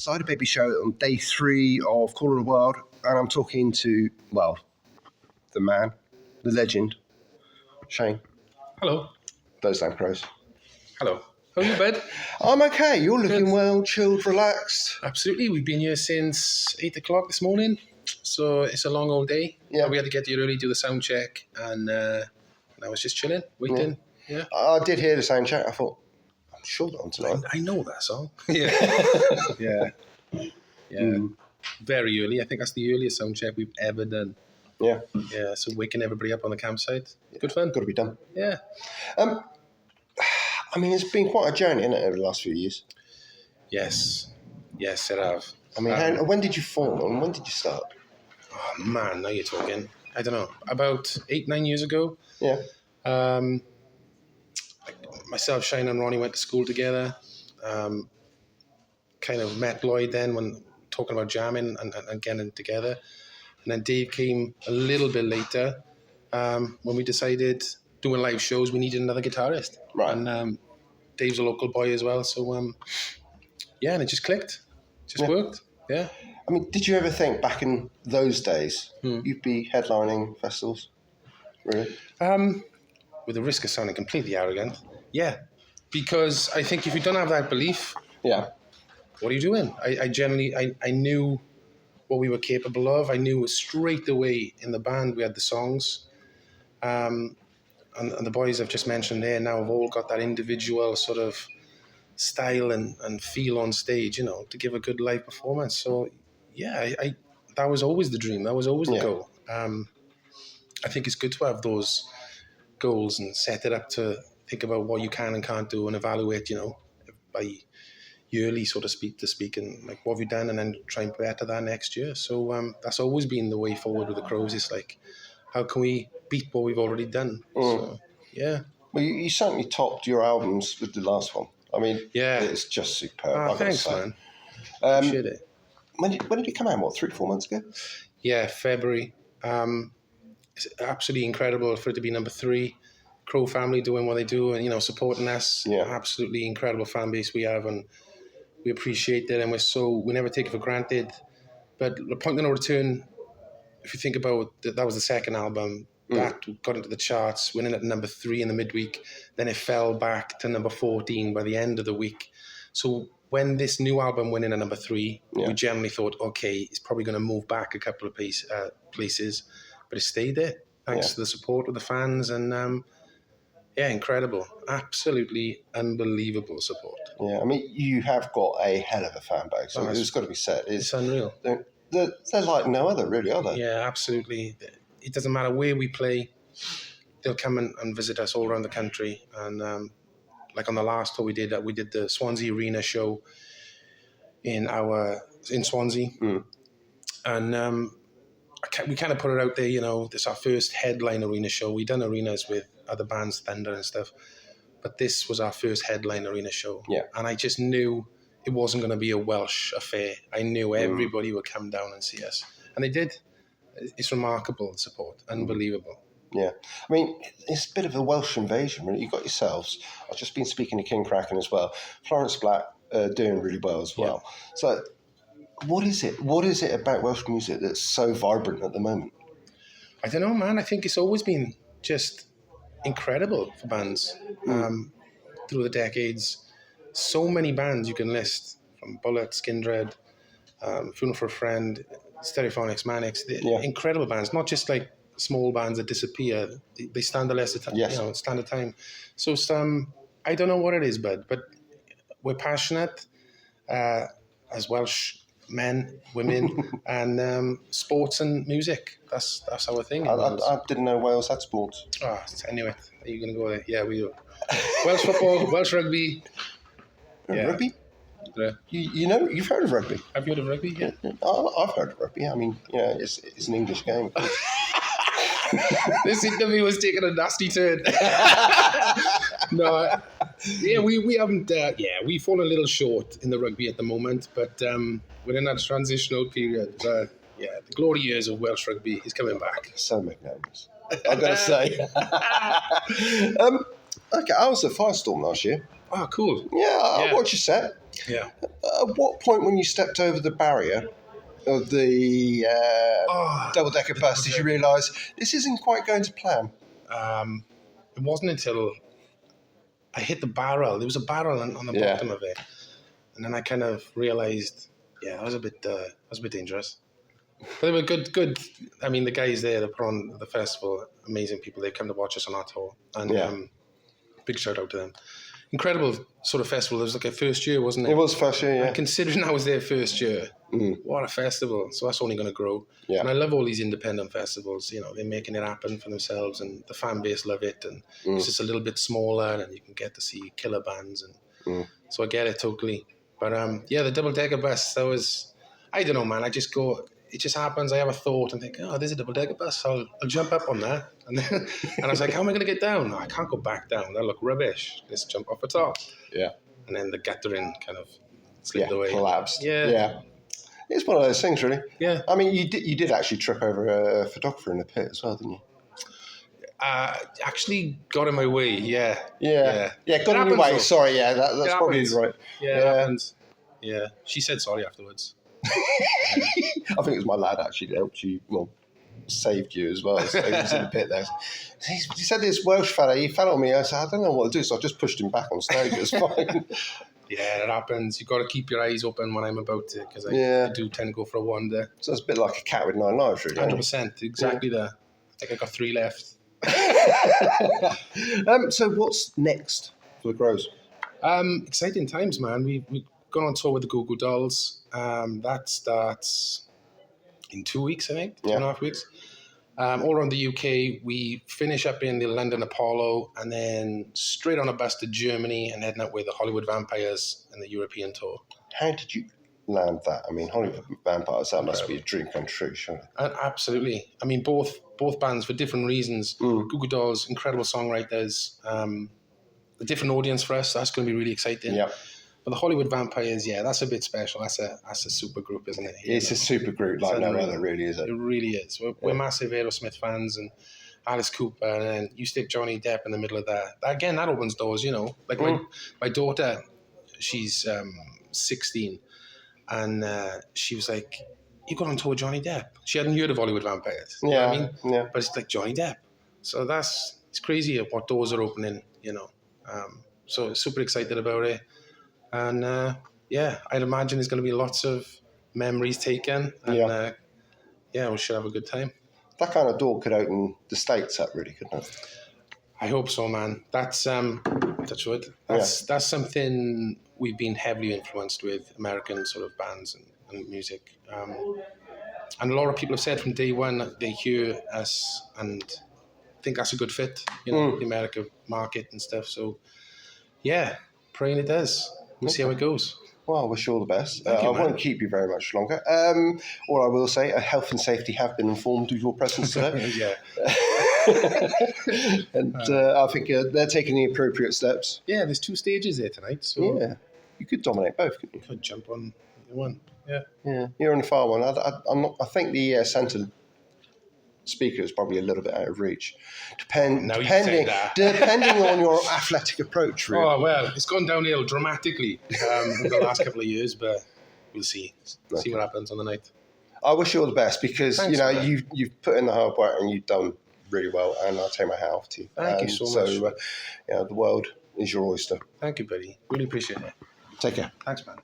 Cyderbaby show on day 3 of Corner of the World, and I'm talking to, well, the man, the legend, Shane. Hello. Those damn crows. Hello. How are you, bud? I'm okay. You're looking Good. well, chilled, relaxed. Absolutely. We've been here since 8 o'clock this morning, so it's a long old day. Yeah. We had to get here early, do the sound check, and I was just chilling, waiting. Yeah. I did hear the sound check. I thought, I'm sure they're on tonight. I know that song. Yeah. Yeah. Very early. I think that's the earliest sound check we've ever done. Yeah. Yeah, so waking everybody up on the campsite. Good fun. Got to be done. Yeah. I mean, it's been quite a journey, isn't it, over the last few years? Yes, it have. I mean, when did you form and when did you start? Oh, man, now you're talking. I don't know. About 8-9 years ago. Yeah. Myself, Shane and Ronnie went to school together. Kind of met Lloyd then when talking about jamming and getting together. And then Dave came a little bit later when we decided doing live shows, we needed another guitarist. Right. And Dave's a local boy as well. So, and it just clicked. Just worked. Yeah. I mean, did you ever think back in those days you'd be headlining festivals? Really? With the risk of sounding completely arrogant, yeah. Because I think if you don't have that belief, Yeah. what are you doing? I knew what we were capable of. I knew straight away in the band we had the songs. And the boys I've just mentioned there now have all got that individual sort of style and feel on stage, to give a good live performance. So, yeah, that was always the dream. That was always the goal. I think it's good to have those goals and set it up to think about what you can and can't do and evaluate, by yearly, so to speak, and like, what have you done, and then try and better that next year. So that's always been the way forward with the Crows. It's like, how can we beat what we've already done? So, yeah. Well, you certainly topped your albums with the last one. I mean, it's just superb. Thanks, man. Appreciate it. When did it come out? What, 3-4 months ago? Yeah, February. It's absolutely incredible for it to be number 3. Crow family doing what they do and, supporting us. Yeah. Absolutely incredible fan base we have, and we appreciate it, and we never take it for granted. But the Point of No Return, if you think about that was the second album, that got into the charts, winning at number 3 in the midweek. Then it fell back to number 14 by the end of the week. So when this new album went in at number 3, we generally thought, okay, it's probably going to move back a couple of places, but it stayed there thanks to the support of the fans, and incredible, absolutely unbelievable support. Yeah, I mean, you have got a hell of a fan base. I mean, it's got to be said. It's unreal. They're like no other, really, are they? Yeah, absolutely. It doesn't matter where we play, they'll come and visit us all around the country. And like on the last tour we did the Swansea Arena show in Swansea, and we kind of put it out there. This is our first headline arena show. We've done arenas with other bands, Thunder and stuff, but this was our first headline arena show. Yeah, and I just knew it wasn't going to be a Welsh affair. I knew everybody would come down and see us, and they did. It's remarkable support, unbelievable. Yeah, I mean, it's a bit of a Welsh invasion, really. You've got yourselves. I've just been speaking to King Kraken as well. Florence Black doing really well as well. Yeah. So, what is it? What is it about Welsh music that's so vibrant at the moment? I don't know, man. I think it's always been just incredible for bands through the decades. So many bands you can list, from Bullet, Skindred, Funeral for a Friend, Stereophonics, Manics. Incredible bands, not just like small bands that disappear. They stand the less of time. Yes. Stand the time. So I don't know what it is, but we're passionate as Welsh men, women, and sports and music. That's our thing. I didn't know Wales had sports. I knew it. Are you going to go there? Yeah, we do. Welsh football, Welsh rugby. Rugby? Yeah. You've heard of rugby. Have you heard of rugby? Yeah. I've heard of rugby. I mean, it's an English game. This interview was taking a nasty turn. No, we haven't. We've fallen a little short in the rugby at the moment, but we're in that transitional period. But the glory years of Welsh rugby is coming back. So magnanimous, I've got to say. Okay, I was at Firestorm last year. Oh, cool. Yeah, I watched your set. Yeah. At what point, when you stepped over the barrier of the double-decker bus, did you realise this isn't quite going to plan? It wasn't until I hit the barrel. There was a barrel on the bottom of it, and then I kind of realised, that was a bit dangerous. But they were good. I mean, the guys there that put on the festival, amazing people. They come to watch us on our tour, and big shout out to them. Incredible sort of festival. It was like a first year, wasn't it? It was first year, yeah. And considering that was their first year, what a festival. So that's only going to grow. Yeah. And I love all these independent festivals. They're making it happen for themselves, and the fan base love it. And it's just a little bit smaller, and you can get to see killer bands. And so I get it totally. But the double-decker bus, that was, I don't know, man. I just go, it just happens. I have a thought and think, there's a double-decker bus. I'll jump up on that. And I was like, how am I going to get down? No, I can't go back down. That look rubbish. Let's jump off the top. Yeah. And then the guttering kind of slipped away. Collapsed. Yeah. It's one of those things, really. Yeah. I mean, you did actually trip over a photographer in the pit as well, didn't you? Actually got in my way, yeah. Got in your way, sorry, that's probably right. Yeah, it happens. Yeah, she said sorry afterwards. I think it was my lad actually that helped you, saved you as well. So he was in the pit there. He said this Welsh fella, he fell on me. I said, I don't know what to do, so I just pushed him back on stage. It was fine. Yeah, it happens. You've got to keep your eyes open when I'm about to, because I do tend to go for a wander. So it's a bit like a cat with 9 lives, really. 100%, exactly that. I think I got 3 left. So what's next for the Grows? Exciting times, man. We've gone on tour with the Goo Goo Dolls. That starts in 2 weeks, I think, 2.5 weeks. All around the UK. We finish up in the London Apollo, and then straight on a bus to Germany and heading up with the Hollywood Vampires and the European tour. How did you land that? I mean, Hollywood Vampires, that must be a dream come true, surely. Absolutely. I mean, both bands for different reasons. Goo Goo Dolls, incredible songwriters. A different audience for us. That's going to be really exciting. Yeah. But the Hollywood Vampires, that's a bit special. That's a super group, isn't it? It's a super group like no other, really, is it? It really is. We're massive Aerosmith fans, and Alice Cooper, and then you stick Johnny Depp in the middle of that. Again, that opens doors, Like my daughter, she's 16, and she was like, you got on tour with Johnny Depp. She hadn't heard of Hollywood Vampires. You know what I mean? Yeah. But it's like Johnny Depp. So it's crazy what doors are opening, So super excited about it. And I'd imagine there's going to be lots of memories taken. And we should have a good time. That kind of door could open the States up, really, couldn't it? I hope so, man. That's touch wood. That's something we've been heavily influenced with, American sort of bands and music. And a lot of people have said from day one that they hear us and think that's a good fit, the American market and stuff. So, praying it does. We'll see how it goes. Well, I wish you all the best. Thank you, I won't keep you very much longer. All I will say, health and safety have been informed of your presence today. And I think they're taking the appropriate steps. Yeah, there's 2 stages there tonight. So you could dominate both, couldn't you? Could jump on the one. Yeah. You're on the far one. I think the centre speaker is probably a little bit out of reach. Depending on your athletic approach, really. Oh, well, it's gone downhill dramatically in the last couple of years, but we'll see. See what happens on the night. I wish you all the best because, Thanks, you've put in the hard work and you've done really well, and I'll take my hat off to you. Thank you so much. So, the world is your oyster. Thank you, buddy. Really appreciate it. Take care. Thanks, man.